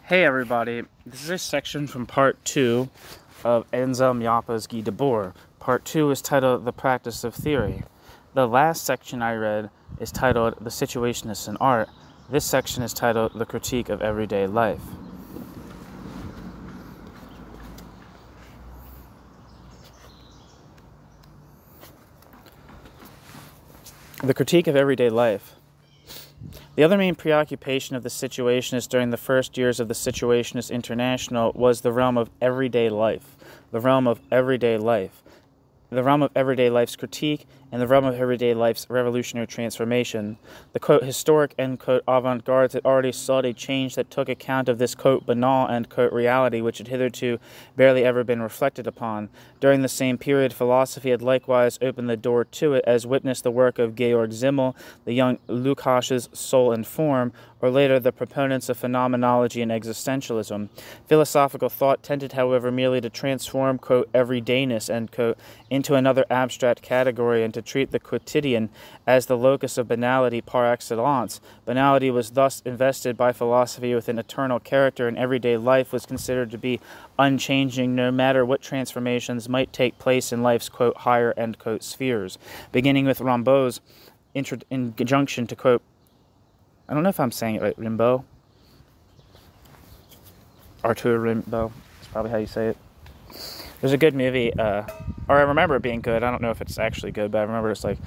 Hey everybody, this is a section from part 2 of Anselm Jappe's Debord. Part 2 is titled The Practice of Theory. The last section I read is titled The Situationists in Art. This section is titled The Critique of Everyday Life. The Critique of Everyday Life. The other main preoccupation of the Situationists during the first years of the Situationist International was the realm of everyday life, the realm of everyday life, the realm of everyday life's critique, and the realm of everyday life's revolutionary transformation. The, quote, historic, end quote, avant-gardes had already sought a change that took account of this, quote, banal, end quote, reality which had hitherto barely ever been reflected upon. During the same period, philosophy had likewise opened the door to it, as witnessed the work of Georg Simmel, the young Lukács's Soul and Form, or later the proponents of phenomenology and existentialism. Philosophical thought tended, however, merely to transform, quote, everydayness, end quote, into another abstract category and to treat the quotidian as the locus of banality par excellence. Banality was thus invested by philosophy with an eternal character, and everyday life was considered to be unchanging no matter what transformations might take place in life's, quote, higher, end quote, spheres. Beginning with Rimbaud's injunction to, quote, I don't know if I'm saying it right, Rimbaud. Arthur Rimbaud. That's probably how you say it. There's a good movie, or I remember it being good. I don't know if it's actually good, but I remember it's like,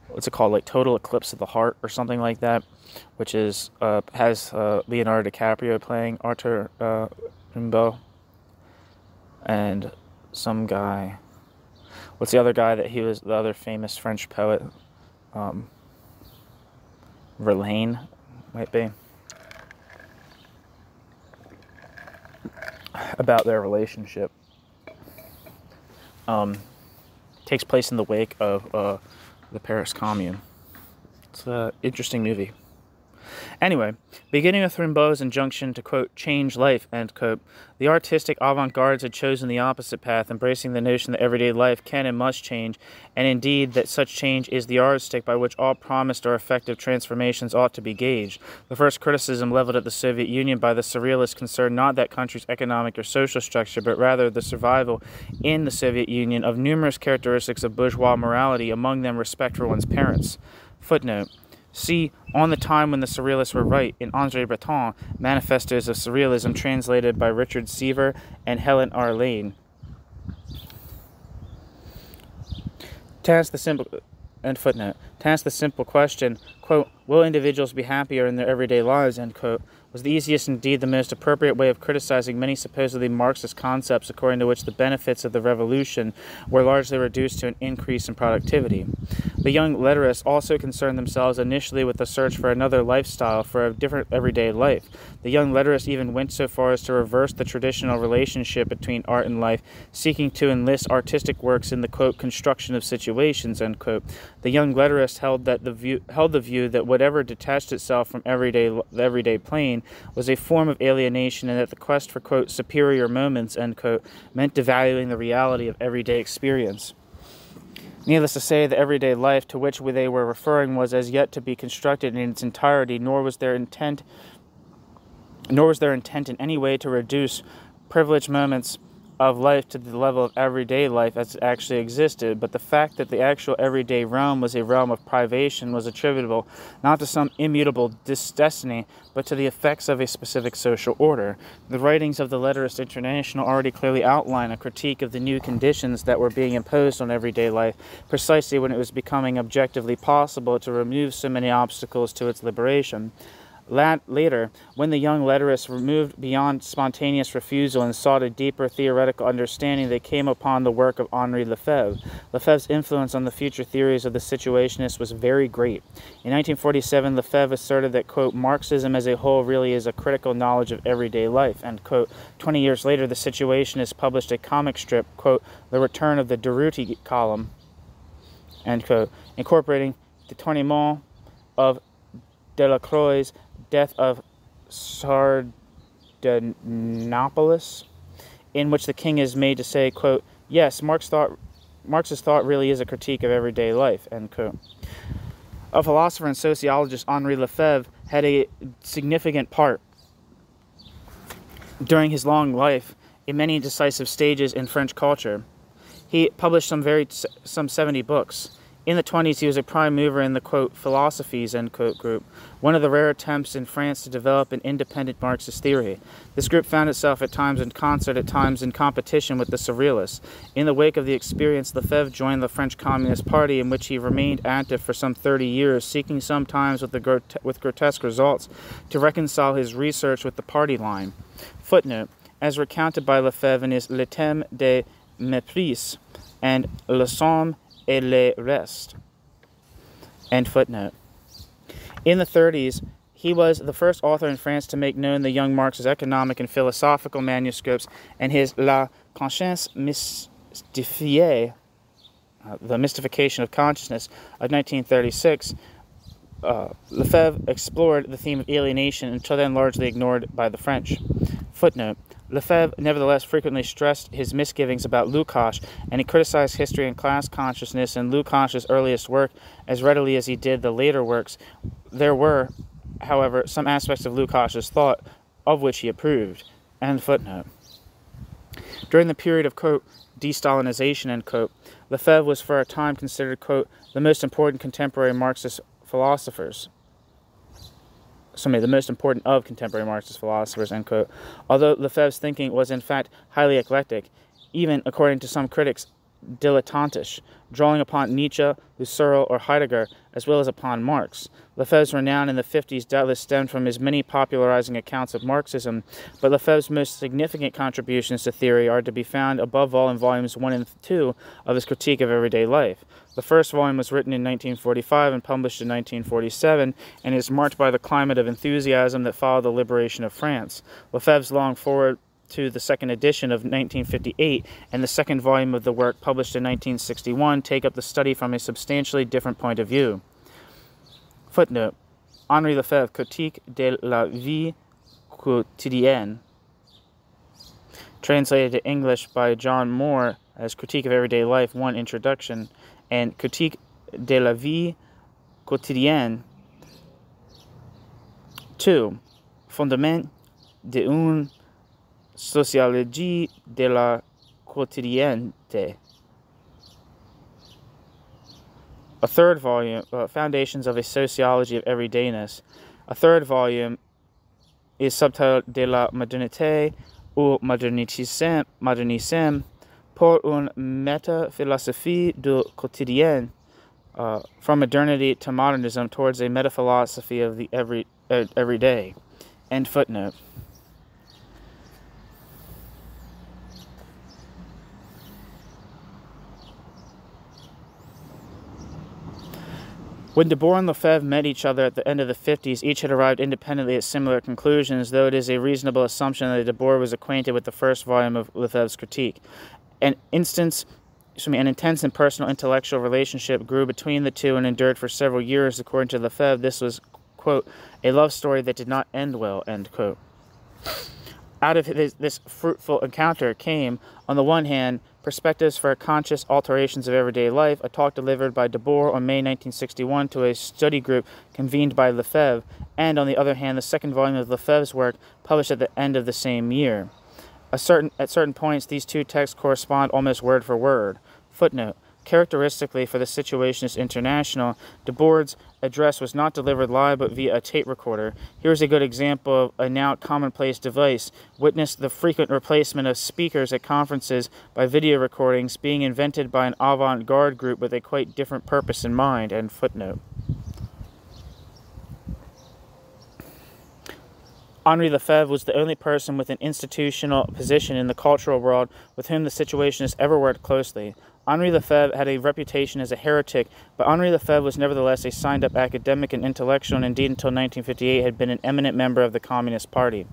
what's it called? Like Total Eclipse of the Heart or something like that, which is, has Leonardo DiCaprio playing Arthur Rimbaud. And some guy, what's the other guy that he was, the other famous French poet? Verlaine, might be. About their relationship. Takes place in the wake of the Paris Commune. It's an interesting movie. Anyway, beginning with Rimbaud's injunction to, quote, change life, end quote, the artistic avant-gardes had chosen the opposite path, embracing the notion that everyday life can and must change, and indeed that such change is the yardstick by which all promised or effective transformations ought to be gauged. The first criticism leveled at the Soviet Union by the Surrealists concerned not that country's economic or social structure, but rather the survival in the Soviet Union of numerous characteristics of bourgeois morality, among them respect for one's parents. Footnote. See, On the Time When the Surrealists Were Right, in André Breton, Manifestos of Surrealism, translated by Richard Seaver and Helen R. Lane. To ask the simple question, quote, will individuals be happier in their everyday lives, end quote, was the easiest, indeed the most appropriate way of criticizing many supposedly Marxist concepts according to which the benefits of the revolution were largely reduced to an increase in productivity. The young letterists also concerned themselves initially with the search for another lifestyle, for a different everyday life. The young letterists even went so far as to reverse the traditional relationship between art and life, seeking to enlist artistic works in the, quote, construction of situations, end quote. The young letterists held the view that whatever detached itself from the everyday plane was a form of alienation, and that the quest for, quote, superior moments, end quote, meant devaluing the reality of everyday experience. Needless to say, the everyday life to which they were referring was as yet to be constructed in its entirety, nor was their intent in any way to reduce privileged moments of life to the level of everyday life as it actually existed, but the fact that the actual everyday realm was a realm of privation was attributable not to some immutable destiny, but to the effects of a specific social order. The writings of the Letterist International already clearly outline a critique of the new conditions that were being imposed on everyday life, precisely when it was becoming objectively possible to remove so many obstacles to its liberation. Later, when the young letterists moved beyond spontaneous refusal and sought a deeper theoretical understanding, they came upon the work of Henri Lefebvre. Lefebvre's influence on the future theories of the Situationists was very great. In 1947, Lefebvre asserted that, quote, Marxism as a whole really is a critical knowledge of everyday life, and, quote, 20 years later, the Situationists published a comic strip, quote, The Return of the Durruti Column, end quote, incorporating the tournement of Delacroix's Death of Sardanapalus, in which the king is made to say, quote, yes, Marx's thought really is a critique of everyday life, end quote. A philosopher and sociologist, Henri Lefebvre, had a significant part during his long life in many decisive stages in French culture. He published some 70 books. In the 20s, he was a prime mover in the, quote, philosophies, end quote, group, one of the rare attempts in France to develop an independent Marxist theory. This group found itself at times in concert, at times in competition with the Surrealists. In the wake of the experience, Lefebvre joined the French Communist Party, in which he remained active for some 30 years, seeking sometimes with grotesque results to reconcile his research with the party line. Footnote, as recounted by Lefebvre in his Le Thème des Méprises and Le Somme et le reste. End footnote. In the 30s, he was the first author in France to make known the young Marx's economic and philosophical manuscripts, and his La Conscience mystifiée, the mystification of consciousness, of 1936, Lefebvre explored the theme of alienation, until then largely ignored by the French. Footnote. Lefebvre nevertheless frequently stressed his misgivings about Lukács, and he criticized history and class consciousness in Lukács' earliest work as readily as he did the later works. There were, however, some aspects of Lukács' thought of which he approved. End footnote. During the period of, quote, de-Stalinization, end quote, Lefebvre was for a time considered, quote, the most important contemporary Marxist philosophers. The most important of contemporary Marxist philosophers, end quote. Although Lefebvre's thinking was in fact highly eclectic, even, according to some critics, dilettantish, drawing upon Nietzsche, Husserl, or Heidegger, as well as upon Marx. Lefebvre's renown in the 50s doubtless stemmed from his many popularizing accounts of Marxism, but Lefebvre's most significant contributions to theory are to be found above all in volumes 1 and 2 of his Critique of Everyday Life. The first volume was written in 1945 and published in 1947, and is marked by the climate of enthusiasm that followed the liberation of France. Lefebvre's long forward to the second edition of 1958 and the second volume of the work published in 1961 take up the study from a substantially different point of view. Footnote. Henri Lefebvre, Critique de la vie quotidienne, translated to English by John Moore as Critique of Everyday Life, 1 Introduction, and Critique de la vie quotidienne, 2 Fondement d'une sociologie de la quotidienneté. A third volume, Foundations of a Sociology of Everydayness. A third volume is subtitled De la modernité au modernisme pour une métaphilosophie du quotidien, from modernity to modernism towards a metaphilosophy of the everyday. End footnote. When Debord and Lefebvre met each other at the end of the 50s, each had arrived independently at similar conclusions, though it is a reasonable assumption that Debord was acquainted with the first volume of Lefebvre's Critique. An intense and personal intellectual relationship grew between the two and endured for several years. According to Lefebvre, this was, quote, a love story that did not end well, end quote. Out of this fruitful encounter came, on the one hand, Perspectives for Conscious Alterations of Everyday Life, a talk delivered by Debord on May 1961 to a study group convened by Lefebvre, and, on the other hand, the second volume of Lefebvre's work, published at the end of the same year. At certain points, these two texts correspond almost word for word. Footnote. Characteristically for the Situationist International, Debord's address was not delivered live but via a tape recorder. Here's a good example of a now commonplace device. Witness the frequent replacement of speakers at conferences by video recordings being invented by an avant-garde group with a quite different purpose in mind. End footnote. Henri Lefebvre was the only person with an institutional position in the cultural world with whom the Situationists ever worked closely. Henri Lefebvre had a reputation as a heretic, but Henri Lefebvre was nevertheless a signed-up academic and intellectual, and indeed until 1958 had been an eminent member of the Communist Party.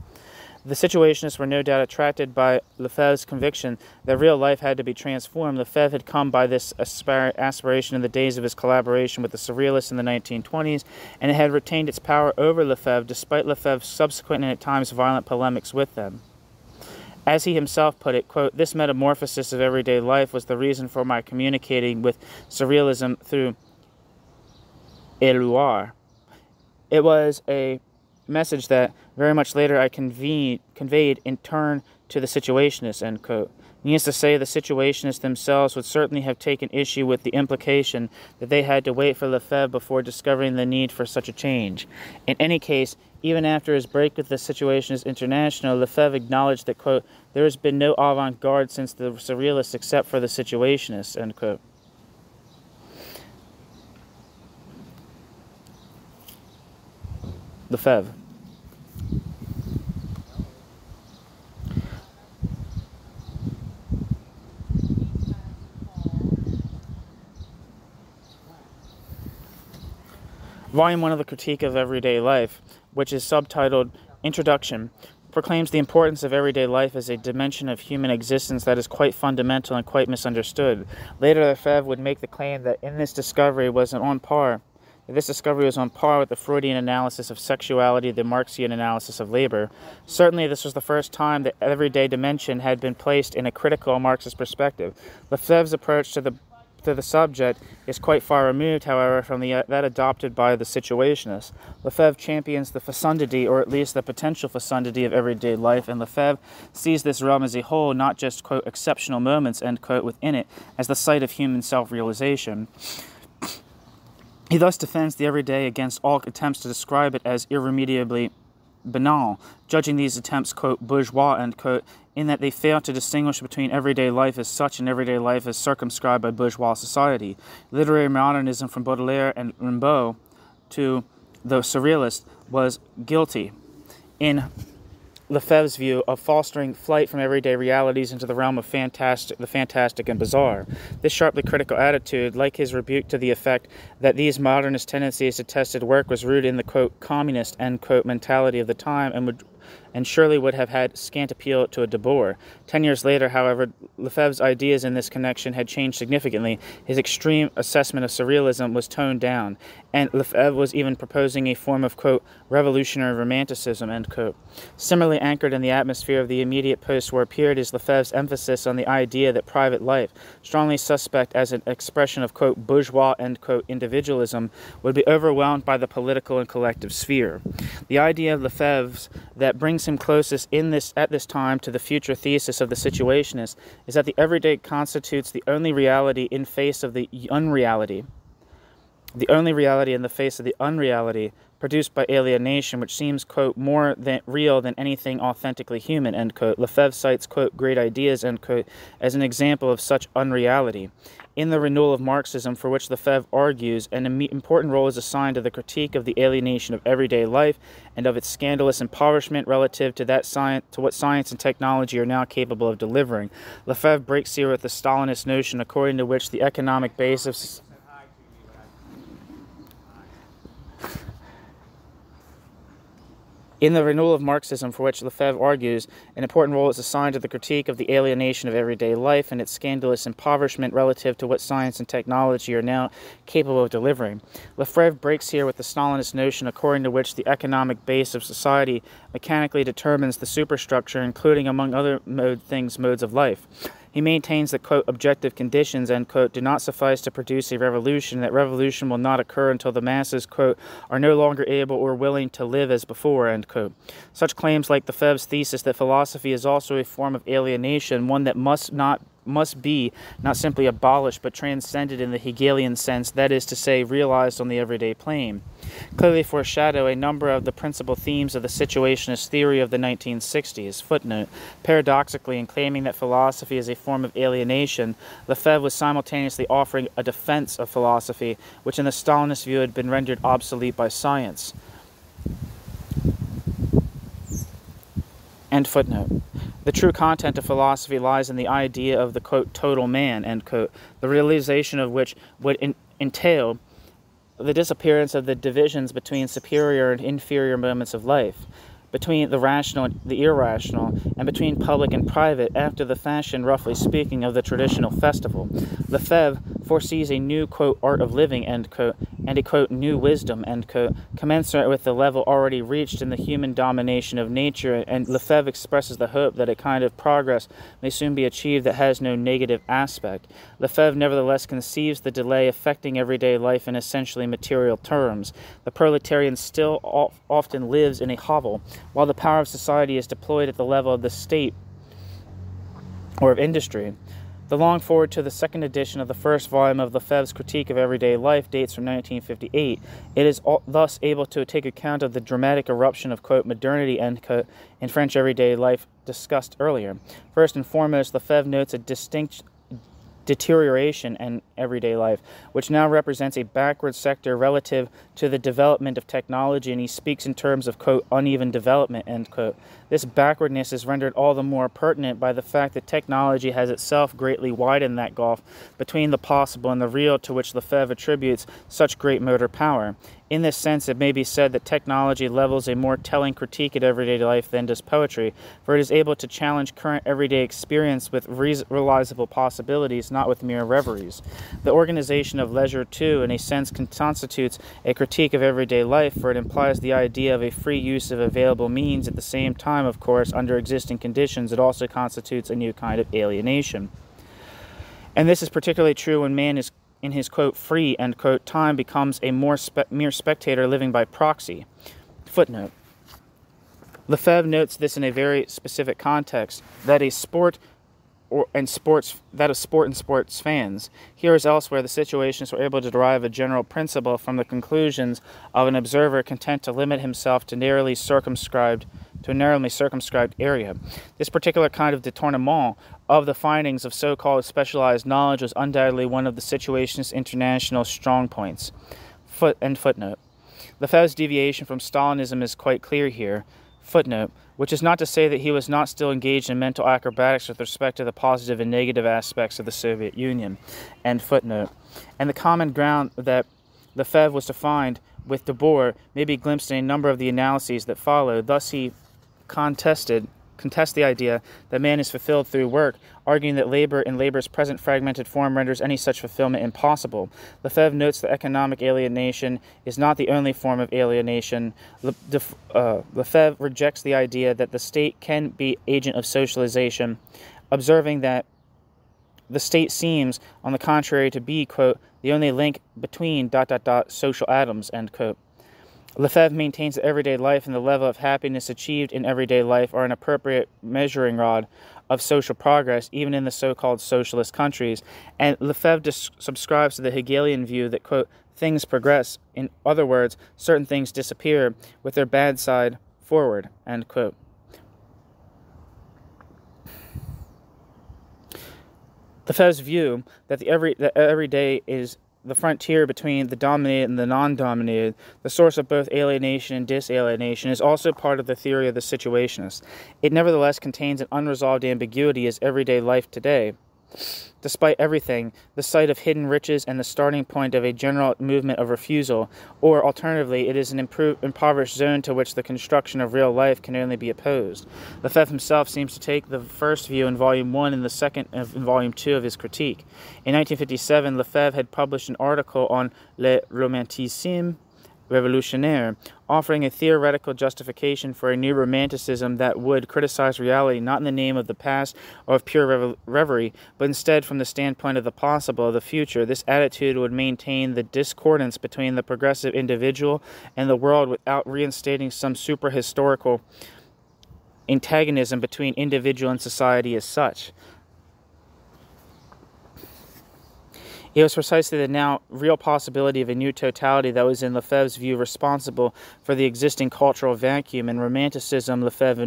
The Situationists were no doubt attracted by Lefebvre's conviction that real life had to be transformed. Lefebvre had come by this aspiration in the days of his collaboration with the Surrealists in the 1920s, and it had retained its power over Lefebvre despite Lefebvre's subsequent and at times violent polemics with them. As he himself put it, quote, this metamorphosis of everyday life was the reason for my communicating with Surrealism through Éluard. It was a message that very much later I conveyed in turn to the Situationists, end quote. Needless to say, the Situationists themselves would certainly have taken issue with the implication that they had to wait for Lefebvre before discovering the need for such a change. In any case, even after his break with the Situationist International, Lefebvre acknowledged that, quote, there has been no avant-garde since the Surrealists except for the Situationists, end quote. Lefebvre. Volume 1 of the Critique of Everyday Life, which is subtitled Introduction, proclaims the importance of everyday life as a dimension of human existence that is quite fundamental and quite misunderstood. Later, Lefebvre would make the claim that this discovery was on par with the Freudian analysis of sexuality, the Marxian analysis of labor. Certainly, this was the first time that everyday dimension had been placed in a critical Marxist perspective. Lefebvre's approach to the subject is quite far removed, however, from that adopted by the Situationists. Lefebvre champions the fecundity, or at least the potential fecundity, of everyday life, and Lefebvre sees this realm as a whole, not just, quote, exceptional moments, end quote, within it, as the site of human self-realization. He thus defends the everyday against all attempts to describe it as irremediably banal, judging these attempts, quote, bourgeois, end quote, in that they fail to distinguish between everyday life as such and everyday life as circumscribed by bourgeois society. Literary modernism from Baudelaire and Rimbaud to the Surrealists was guilty, in Lefebvre's view, of fostering flight from everyday realities into the realm of the fantastic and bizarre. This sharply critical attitude, like his rebuke to the effect that these modernist tendencies to tested work, was rooted in the, quote, communist, end quote, mentality of the time, and surely would have had scant appeal to a Debord. 10 years later, however, Lefebvre's ideas in this connection had changed significantly. His extreme assessment of surrealism was toned down, and Lefebvre was even proposing a form of, quote, revolutionary romanticism, end quote. Similarly anchored in the atmosphere of the immediate post-war period is Lefebvre's emphasis on the idea that private life, strongly suspect as an expression of, quote, bourgeois, end quote, individualism, would be overwhelmed by the political and collective sphere. The idea of Lefebvre's that brings him closest at this time to the future thesis of the Situationists is that the everyday constitutes the only reality in face of the unreality. The only reality in the face of the unreality produced by alienation, which seems, quote, more real than anything authentically human, end quote. Lefebvre cites, quote, great ideas, end quote, as an example of such unreality. In the renewal of Marxism, for which Lefebvre argues, an important role is assigned to the critique of the alienation of everyday life and of its scandalous impoverishment relative to what science and technology are now capable of delivering. Lefebvre breaks here with the Stalinist notion according to which the economic base of In the renewal of Marxism, for which Lefebvre argues, an important role is assigned to the critique of the alienation of everyday life and its scandalous impoverishment relative to what science and technology are now capable of delivering. Lefebvre breaks here with the Stalinist notion according to which the economic base of society mechanically determines the superstructure, including, among other modes of life. He maintains that, quote, objective conditions, end quote, do not suffice to produce a revolution, that revolution will not occur until the masses, quote, are no longer able or willing to live as before, end quote. Such claims, like Lefebvre's thesis that philosophy is also a form of alienation, one that must be not simply abolished but transcended in the Hegelian sense, that is to say, realized on the everyday plane, clearly foreshadow a number of the principal themes of the Situationist theory of the 1960s. Footnote. Paradoxically, in claiming that philosophy is a form of alienation, Lefebvre was simultaneously offering a defense of philosophy, which in the Stalinist view had been rendered obsolete by science. End footnote. The true content of philosophy lies in the idea of the, quote, total man, end quote, the realization of which would entail the disappearance of the divisions between superior and inferior moments of life, between the rational and the irrational, and between public and private, after the fashion, roughly speaking, of the traditional festival. Lefebvre foresees a new, quote, art of living, end quote, and a, quote, new wisdom, end quote, commensurate with the level already reached in the human domination of nature, and Lefebvre expresses the hope that a kind of progress may soon be achieved that has no negative aspect. Lefebvre nevertheless conceives the delay affecting everyday life in essentially material terms. The proletarian still often lives in a hovel, while the power of society is deployed at the level of the state or of industry. The long forward to the second edition of the first volume of Lefebvre's Critique of Everyday Life dates from 1958. It is thus able to take account of the dramatic eruption of, quote, modernity, end quote, in French everyday life discussed earlier. First and foremost, Lefebvre notes a distinct deterioration in everyday life, which now represents a backward sector relative to the development of technology, and he speaks in terms of, quote, uneven development, end quote. This backwardness is rendered all the more pertinent by the fact that technology has itself greatly widened that gulf between the possible and the real to which Lefebvre attributes such great motor power. In this sense, it may be said that technology levels a more telling critique at everyday life than does poetry, for it is able to challenge current everyday experience with realizable possibilities, not with mere reveries. The organization of leisure, too, in a sense constitutes a critique of everyday life, for it implies the idea of a free use of available means. At the same time, of course, under existing conditions, it also constitutes a new kind of alienation. And this is particularly true when man is in his, quote, free, end quote, time becomes a mere spectator living by proxy. Footnote. Lefebvre notes this in a very specific context, that sport and sports fans. Here as elsewhere, the situationists were able to derive a general principle from the conclusions of an observer content to limit himself to a narrowly circumscribed area. This particular kind of détournement of the findings of so-called specialized knowledge was undoubtedly one of the Situationist International strong points. Footnote. Lefebvre's deviation from Stalinism is quite clear here. Footnote. Which is not to say that he was not still engaged in mental acrobatics with respect to the positive and negative aspects of the Soviet Union. End footnote. And the common ground that Lefebvre was to find with Debord may be glimpsed in a number of the analyses that follow. Thus he contests the idea that man is fulfilled through work, arguing that labor in labor's present fragmented form renders any such fulfillment impossible. Lefebvre notes that economic alienation is not the only form of alienation. Lefebvre rejects the idea that the state can be agent of socialization, observing that the state seems, on the contrary, to be, quote, the only link between ... social atoms, end quote. Lefebvre maintains that everyday life and the level of happiness achieved in everyday life are an appropriate measuring rod of social progress, even in the so-called socialist countries. And Lefebvre subscribes to the Hegelian view that, quote, things progress. In other words, certain things disappear with their bad side forward, end quote. Lefebvre's view that every day is the frontier between the dominated and the non-dominated, the source of both alienation and disalienation, is also part of the theory of the Situationists. It nevertheless contains an unresolved ambiguity as everyday life today. Despite everything, the site of hidden riches and the starting point of a general movement of refusal, or alternatively, it is an impoverished zone to which the construction of real life can only be opposed. Lefebvre himself seems to take the first view in Volume 1 and the second in Volume 2 of his critique. In 1957, Lefebvre had published an article on Le Romantisme Revolutionnaire, offering a theoretical justification for a new romanticism that would criticize reality not in the name of the past or of pure reverie, but instead from the standpoint of the possible, of the future. This attitude would maintain the discordance between the progressive individual and the world without reinstating some superhistorical antagonism between individual and society as such. It was precisely the now real possibility of a new totality that was in Lefebvre's view responsible for the existing cultural vacuum and romanticism Lefebvre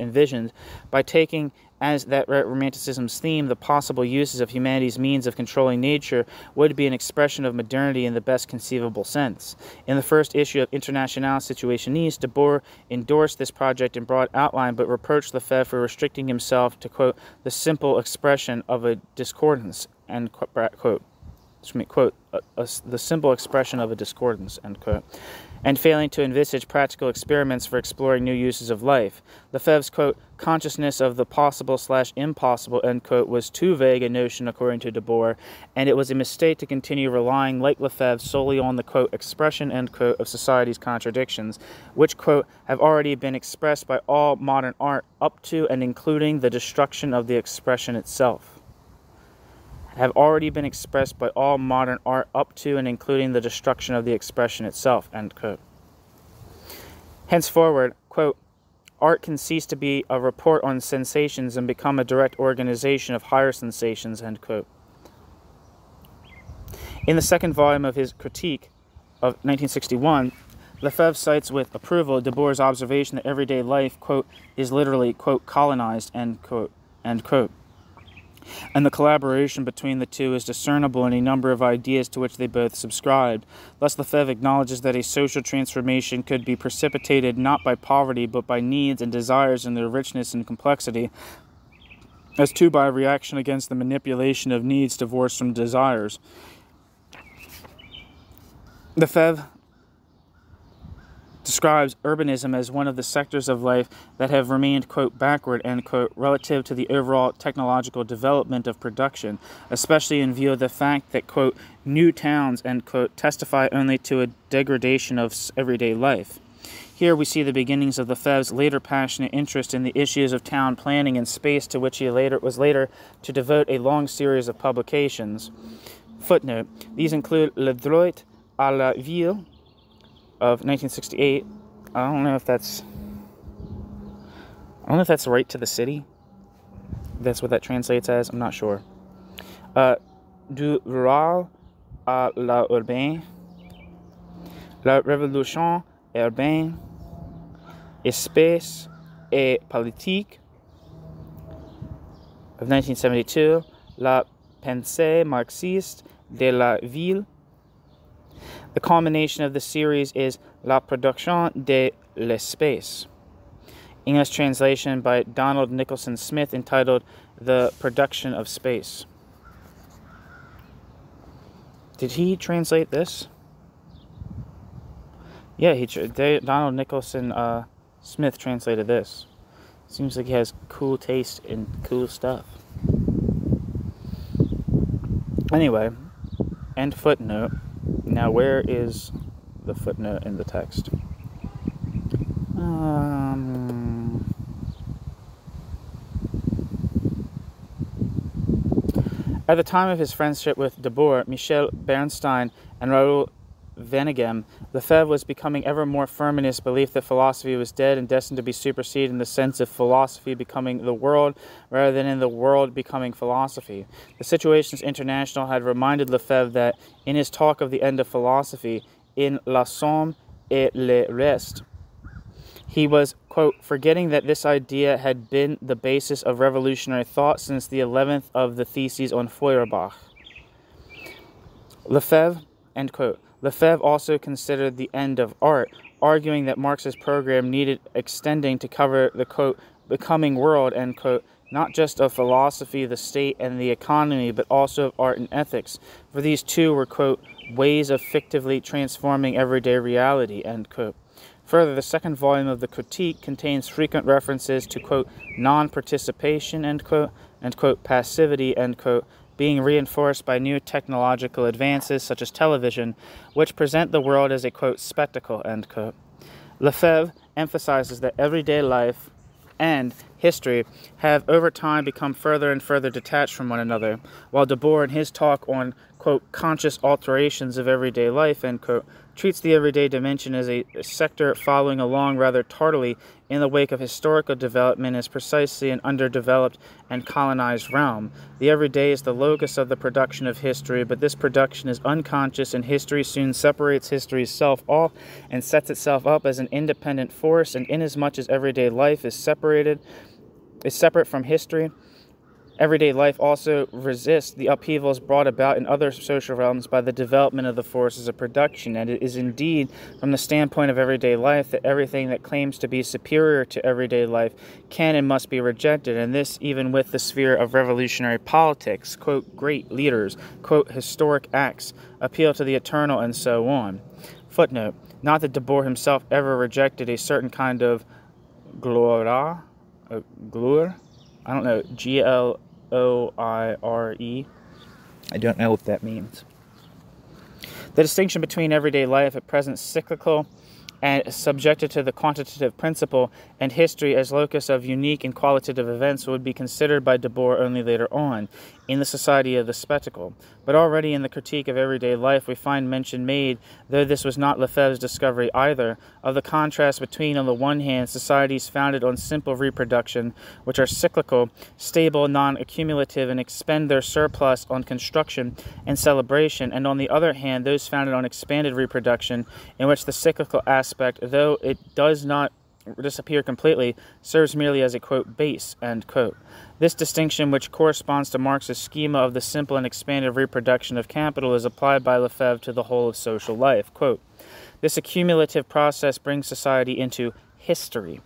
envisioned. By taking as that romanticism's theme the possible uses of humanity's means of controlling nature would be an expression of modernity in the best conceivable sense. In the first issue of International Situationist, Debord endorsed this project in broad outline, but reproached Lefebvre for restricting himself to, quote, the simple expression of a discordance, end quote. quote, the simple expression of a discordance, end quote, and failing to envisage practical experiments for exploring new uses of life. Lefebvre's, quote, consciousness of the possible/impossible, end quote, was too vague a notion according to Debord, and it was a mistake to continue relying, like Lefebvre, solely on the, quote, expression, end quote, of society's contradictions, which, quote, have already been expressed by all modern art up to and including the destruction of the expression itself. Have already been expressed by all modern art up to and including the destruction of the expression itself, end quote. Henceforward, quote, art can cease to be a report on sensations and become a direct organization of higher sensations, end quote. In the second volume of his Critique of 1961, Lefebvre cites with approval Debord's observation that everyday life, quote, is literally, quote, colonized, end quote, and the collaboration between the two is discernible in a number of ideas to which they both subscribed. Thus, Lefebvre acknowledges that a social transformation could be precipitated not by poverty, but by needs and desires in their richness and complexity, as too by a reaction against the manipulation of needs divorced from desires. Lefebvre describes urbanism as one of the sectors of life that have remained, quote, backward, end quote, relative to the overall technological development of production, especially in view of the fact that, quote, new towns, end quote, testify only to a degradation of everyday life. Here we see the beginnings of Lefebvre's later passionate interest in the issues of town planning and space, to which he was later to devote a long series of publications. Footnote: these include Le Droit à la Ville of 1968. I don't know if that's right to the city. That's what that translates as. I'm not sure. Du rural à la urbain, la révolution urbaine, espace et politique of 1972, la pensée marxiste de la ville. The culmination of the series is La production de l'espace. English translation by Donald Nicholson Smith, entitled The Production of Space. Did he translate this? Yeah, Donald Nicholson Smith translated this. Seems like he has cool taste in cool stuff. Anyway, end footnote. Now, where is the footnote in the text? At the time of his friendship with Debord, Michel Bernstein, and Raoul Vaneigem, Lefebvre was becoming ever more firm in his belief that philosophy was dead and destined to be superseded, in the sense of philosophy becoming the world rather than in the world becoming philosophy. The Situationist International had reminded Lefebvre that, in his talk of the end of philosophy, in La Somme et le Reste, he was, quote, forgetting that this idea had been the basis of revolutionary thought since the 11th of the Theses on Feuerbach. Lefebvre, end quote. Lefebvre also considered the end of art, arguing that Marx's program needed extending to cover the, quote, becoming world, end quote, not just of philosophy, the state, and the economy, but also of art and ethics, for these two were, quote, ways of fictively transforming everyday reality, end quote. Further, the second volume of the Critique contains frequent references to, quote, non-participation, end quote, passivity, end quote, being reinforced by new technological advances such as television, which present the world as a, quote, spectacle, end quote. Lefebvre emphasizes that everyday life and history have over time become further and further detached from one another, while Debord, in his talk on, quote, conscious alterations of everyday life, end quote, treats the everyday dimension as a sector following along rather tardily in the wake of historical development as precisely an underdeveloped and colonized realm. The everyday is the locus of the production of history, but this production is unconscious, and history soon separates history's self off and sets itself up as an independent force, and inasmuch as everyday life is separate from history, Everyday life also resists the upheavals brought about in other social realms by the development of the forces of production, and it is indeed from the standpoint of everyday life that everything that claims to be superior to everyday life can and must be rejected, and this even with the sphere of revolutionary politics, quote, great leaders, quote, historic acts, appeal to the eternal, and so on. Footnote, not that Debord himself ever rejected a certain kind of gloire, I don't know, Gloire. I don't know what that means. The distinction between everyday life, at present cyclical and subjected to the quantitative principle, and history as locus of unique and qualitative events would be considered by Debord only later on, in the Society of the Spectacle. But already in the Critique of Everyday Life we find mention made, though this was not Lefebvre's discovery either, of the contrast between, on the one hand, societies founded on simple reproduction, which are cyclical, stable, non-accumulative, and expend their surplus on construction and celebration, and on the other hand, those founded on expanded reproduction, in which the cyclical aspect, though it does not disappear completely, serves merely as a, quote, base, end quote. This distinction, which corresponds to Marx's schema of the simple and expanded reproduction of capital, is applied by Lefebvre to the whole of social life. Quote, this accumulative process brings society into history.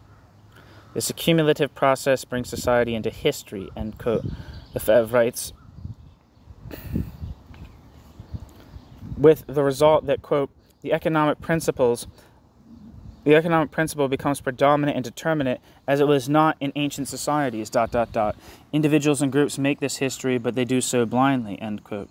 This accumulative process brings society into history, end quote. Lefebvre writes, with the result that, quote, the economic principle becomes predominant and determinate as it was not in ancient societies, ... Individuals and groups make this history, but they do so blindly, end quote.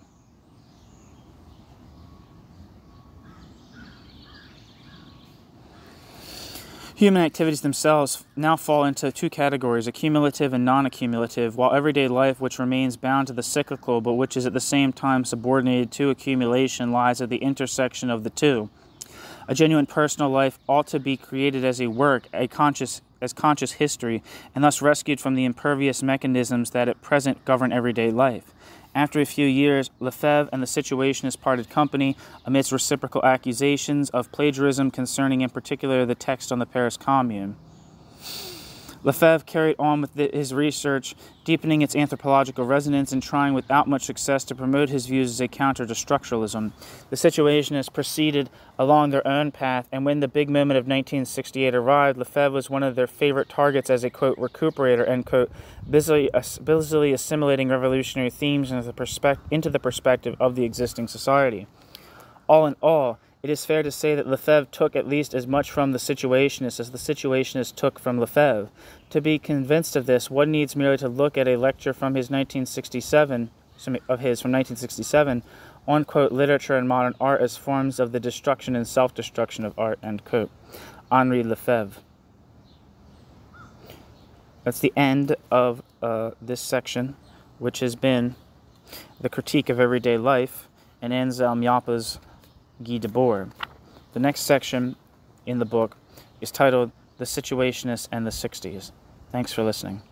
Human activities themselves now fall into two categories, accumulative and non-accumulative, while everyday life, which remains bound to the cyclical, but which is at the same time subordinated to accumulation, lies at the intersection of the two. A genuine personal life ought to be created as a work, conscious history, and thus rescued from the impervious mechanisms that at present govern everyday life. After a few years, Lefebvre and the Situationist parted company amidst reciprocal accusations of plagiarism concerning in particular the text on the Paris Commune. Lefebvre carried on with his research, deepening its anthropological resonance and trying without much success to promote his views as a counter to structuralism. The Situationists proceeded along their own path, and when the big moment of 1968 arrived, Lefebvre was one of their favorite targets as a, quote, recuperator, end quote, busily assimilating revolutionary themes into the perspective of the existing society. All in all, it is fair to say that Lefebvre took at least as much from the Situationists as the Situationists took from Lefebvre. To be convinced of this, one needs merely to look at a lecture from his 1967 on, quote, literature and modern art as forms of the destruction and self-destruction of art, end quote. Henri Lefebvre. That's the end of this section, which has been the Critique of Everyday Life and Anselm Jappe's Guy Debord. The next section in the book is titled The Situationists and the 60s. Thanks for listening.